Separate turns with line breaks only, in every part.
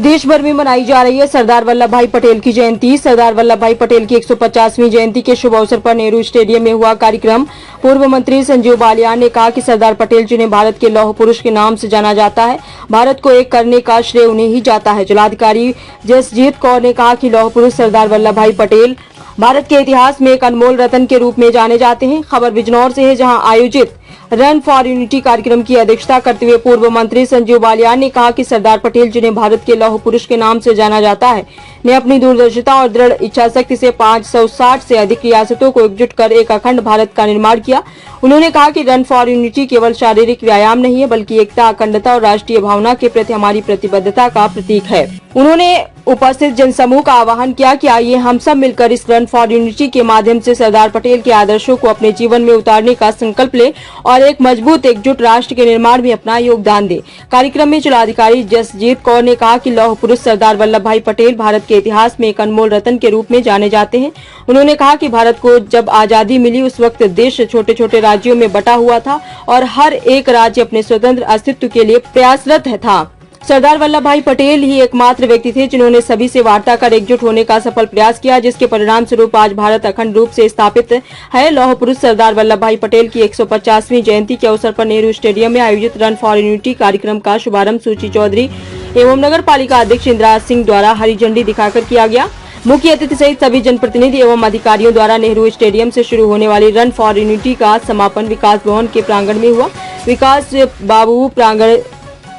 देश भर में मनाई जा रही है सरदार वल्लभ भाई पटेल की जयंती। सरदार वल्लभ भाई पटेल की 150वीं जयंती के शुभ अवसर पर नेहरू स्टेडियम में हुआ कार्यक्रम। पूर्व मंत्री संजीव बालियान ने कहा कि सरदार पटेल जिन्हें भारत के लौह पुरुष के नाम से जाना जाता है, भारत को एक करने का श्रेय उन्हें ही जाता है। जिलाधिकारी जसजीत कौर ने कहा कि लौह पुरुष सरदार वल्लभ भाई पटेल भारत के इतिहास में एक अनमोल रत्न के रूप में जाने जाते हैं। खबर बिजनौर से है, जहां आयोजित रन फॉर यूनिटी कार्यक्रम की अध्यक्षता करते हुए पूर्व मंत्री संजीव बालियान ने कहा कि सरदार पटेल जिन्हें भारत के लौह पुरुष के नाम से जाना जाता है, ने अपनी दूरदर्शिता और दृढ़ इच्छा शक्ति से 560 से अधिक रियासतों को एकजुट कर एक अखंड भारत का निर्माण किया। उन्होंने कहा कि रन फॉर यूनिटी केवल शारीरिक व्यायाम नहीं है, बल्कि एकता, अखंडता और राष्ट्रीय भावना के प्रति हमारी प्रतिबद्धता का प्रतीक है। उन्होंने उपस्थित जनसमूह का आह्वान किया कि आइए हम सब मिलकर इस रन फॉर यूनिटी के माध्यम से सरदार पटेल के आदर्शों को अपने जीवन में उतारने का संकल्प लें और एक मजबूत एकजुट राष्ट्र के निर्माण में अपना योगदान दें। कार्यक्रम में जिलाधिकारी जसजीत कौर ने कहा कि लौह पुरुष सरदार वल्लभ भाई पटेल भारत के इतिहास में एक अनमोल रत्न के रूप में जाने जाते हैं। उन्होंने कहा कि भारत को जब आजादी मिली, उस वक्त देश छोटे छोटे राज्यों में बटा हुआ था और हर एक राज्य अपने स्वतंत्र अस्तित्व के लिए प्रयासरत था। सरदार वल्लभ भाई पटेल ही एकमात्र व्यक्ति थे जिन्होंने सभी से वार्ता कर एकजुट होने का सफल प्रयास किया, जिसके परिणाम स्वरूप आज भारत अखंड रूप से स्थापित है। लौह पुरुष सरदार वल्लभ भाई पटेल की 150वीं जयंती के अवसर पर नेहरू स्टेडियम में आयोजित रन फॉर यूनिटी कार्यक्रम का शुभारंभ सूची चौधरी एवं नगर पालिका अध्यक्ष इंदिरा सिंह द्वारा हरी झंडी दिखाकर किया गया। मुख्य अतिथि सहित सभी जनप्रतिनिधि एवं अधिकारियों द्वारा नेहरू स्टेडियम से शुरू होने वाली रन फॉर यूनिटी का समापन विकास भवन के प्रांगण में हुआ। विकास बाबू प्रांगण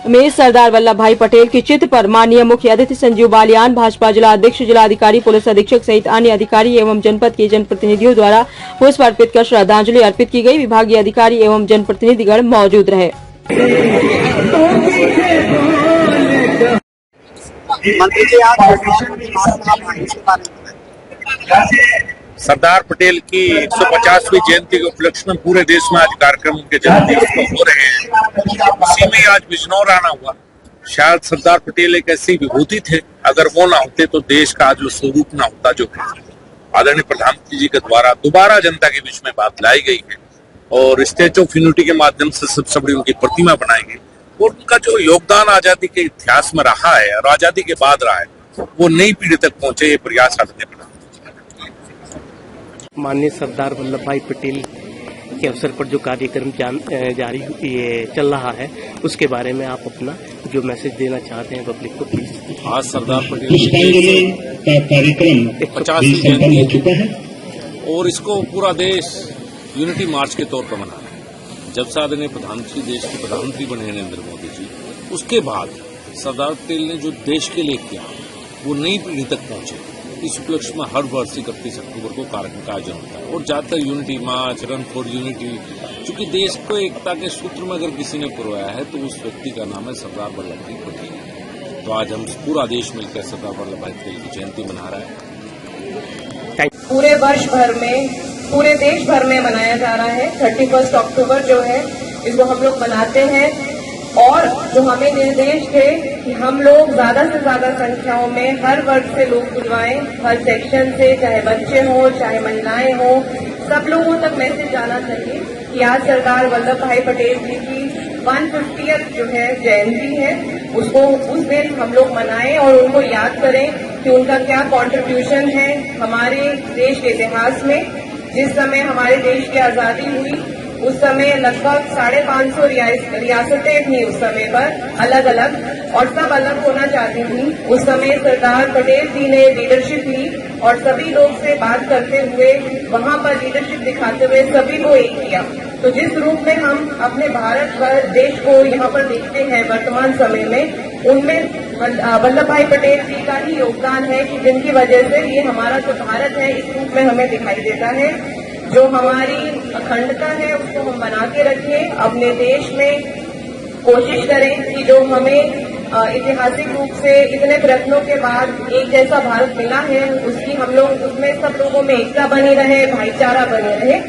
में सरदार वल्लभ भाई पटेल के चित्र पर माननीय मुख्य अतिथि संजीव बालियान, भाजपा जिला अध्यक्ष, जिलाधिकारी, पुलिस अधीक्षक सहित अन्य अधिकारी एवं जनपद के जनप्रतिनिधियों द्वारा पुष्प अर्पित कर श्रद्धांजलि अर्पित की गई। विभागीय अधिकारी एवं जनप्रतिनिधिगण मौजूद रहे।
मंत्री जी,
सरदार पटेल की 150वीं जयंती के उपलक्ष्य में पूरे देश में आज कार्यक्रम उनके जन्मदिवस हो रहे हैं। उसी में आज बिजनौर आना हुआ। शायद सरदार पटेल एक ऐसी विभूति थे, अगर वो ना होते तो देश का आज वो स्वरूप ना होता जो है। आदरणीय प्रधानमंत्री जी के द्वारा दोबारा जनता के बीच में बात लाई गई है और स्टैच्यू ऑफ यूनिटी के माध्यम से सबसे बड़ी उनकी प्रतिमा बनाई गई और उनका जो योगदान आजादी के इतिहास में रहा है और आजादी के बाद रहा है, वो नई पीढ़ी तक पहुंचे, ये प्रयास आदरणीय प्रधानमंत्री।
माननीय सरदार वल्लभ भाई पटेल के अवसर पर जो कार्यक्रम जारी चल रहा है, उसके बारे में आप अपना जो मैसेज देना चाहते हैं पब्लिक को, प्लीज।
आज सरदार पटेल
का कार्यक्रम
50वीं जयंती हो चुका है और इसको पूरा देश यूनिटी मार्च के तौर पर मना रहा है। जब से आदरणीय प्रधानमंत्री, देश के प्रधानमंत्री बने नरेंद्र मोदी जी, उसके बाद सरदार पटेल ने जो देश के लिए किया वो नई पीढ़ी तक पहुंचे। इस उपलक्ष्य में हर वर्ष 31 अक्टूबर को कार्यक्रम का आयोजन होता है और ज्यादातर unity March, run for unity, चूंकि देश को एकता के सूत्र में अगर किसी ने पुरवाया है तो उस व्यक्ति का नाम है सरदार वल्लभ भाई पटेल। तो आज हम पूरा देश मिलकर सरदार वल्लभ भाई पटेल की जयंती मना रहा है।
पूरे वर्ष भर में, पूरे देश भर में मनाया जा रहा है। 31 अक्टूबर जो है, इसको हम लोग मनाते हैं और जो हमें निर्देश थे कि हम लोग ज्यादा से ज्यादा संख्याओं में हर वर्ग से लोग बुलवाएं, हर सेक्शन से, चाहे बच्चे हो चाहे महिलाएं हो, सब लोगों तक मैसेज जाना चाहिए कि आज सरदार वल्लभ भाई पटेल जी की 150th जो है जयंती है, उसको उस दिन हम लोग मनाएं और उनको याद करें कि उनका क्या कंट्रीब्यूशन है हमारे देश के इतिहास में। जिस समय हमारे देश की आजादी हुई, उस समय लगभग 550 रियासतें थी उस समय पर अलग अलग, और सब अलग होना चाहती थी। उस समय सरदार पटेल जी ने लीडरशिप ली और सभी लोग से बात करते हुए, वहां पर लीडरशिप दिखाते हुए सभी को एक किया। तो जिस रूप में हम अपने भारत देश को यहाँ पर देखते हैं वर्तमान समय में, उनमें वल्लभ भाई पटेल जी का ही योगदान है कि जिनकी वजह से ये हमारा जो भारत है इस रूप में हमें दिखाई देता है। जो हमारी अखंडता है उसको हम बना के रखें, अपने देश में कोशिश करें कि जो हमें ऐतिहासिक रूप से इतने प्रयत्नों के बाद एक जैसा भारत मिला है, उसकी हम लोग उसमें सब लोगों में एकता बनी रहे, भाईचारा बने रहे।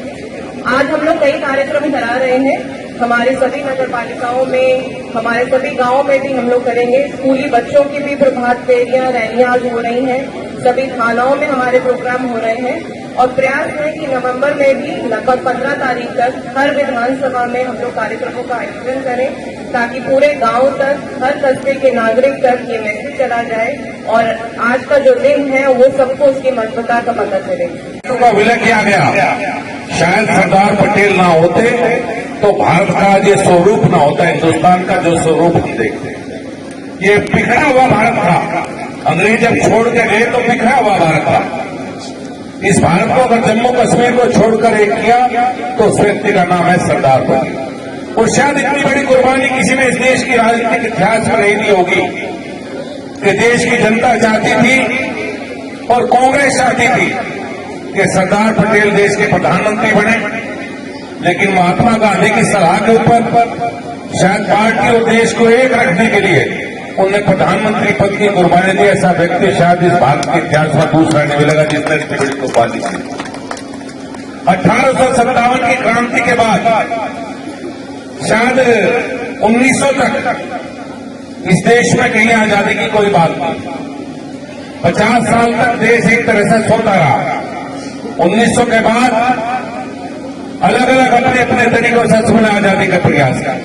आज हम लोग कई कार्यक्रम करा रहे हैं, हमारे सभी नगर पालिकाओं में, हमारे सभी गांवों में भी हम लोग करेंगे। स्कूली बच्चों की भी प्रभात फेरियां, रैलियां आज हो रही हैं, सभी थानाओं में हमारे प्रोग्राम हो रहे हैं और प्रयास है कि नवंबर में भी लगभग 15 तारीख तक हर विधानसभा में हम लोग कार्यक्रमों का आयोजन करें। ताकि पूरे गांव तक, हर कस्बे के नागरिक तक ये मैसेज चला जाए और आज का जो दिन है वो सबको उसकी महत्वता का पता चले।
का विलय किया गया, शायद सरदार पटेल ना होते तो भारत का ये स्वरूप ना होता, हिंदुस्तान का जो स्वरूप हम देखते हैं। ये बिखरा हुआ भारत था, अंग्रेज जब छोड़ के गए तो बिखरा हुआ भारत था। इस भारत को अगर जम्मू कश्मीर को छोड़कर एक किया तो उस व्यक्ति का नाम है सरदार पटेल। और शायद इतनी बड़ी कुर्बानी किसी ने इस देश की राजनीतिक इतिहास में नहीं दी होगी कि देश की जनता चाहती थी और कांग्रेस चाहती थी कि सरदार पटेल देश के प्रधानमंत्री बने, लेकिन महात्मा गांधी की सलाह के ऊपर शायद पार्टी और देश को एक रखने के लिए उन्हें प्रधानमंत्री पद की कुर्बानी दी। ऐसा व्यक्ति शायद इस भारत के इतिहास में दूसरा नहीं मिलेगा जिसने इतनी बड़ी कुर्बानी दी। 1857 की क्रांति के बाद शायद 1900 तक इस देश में कहीं आजादी की कोई बात नहीं। 50 साल तक देश एक तरह से सोता रहा। 1900 के बाद अलग अलग अपने अपने तरीकों से हमने आजादी का प्रयास किया।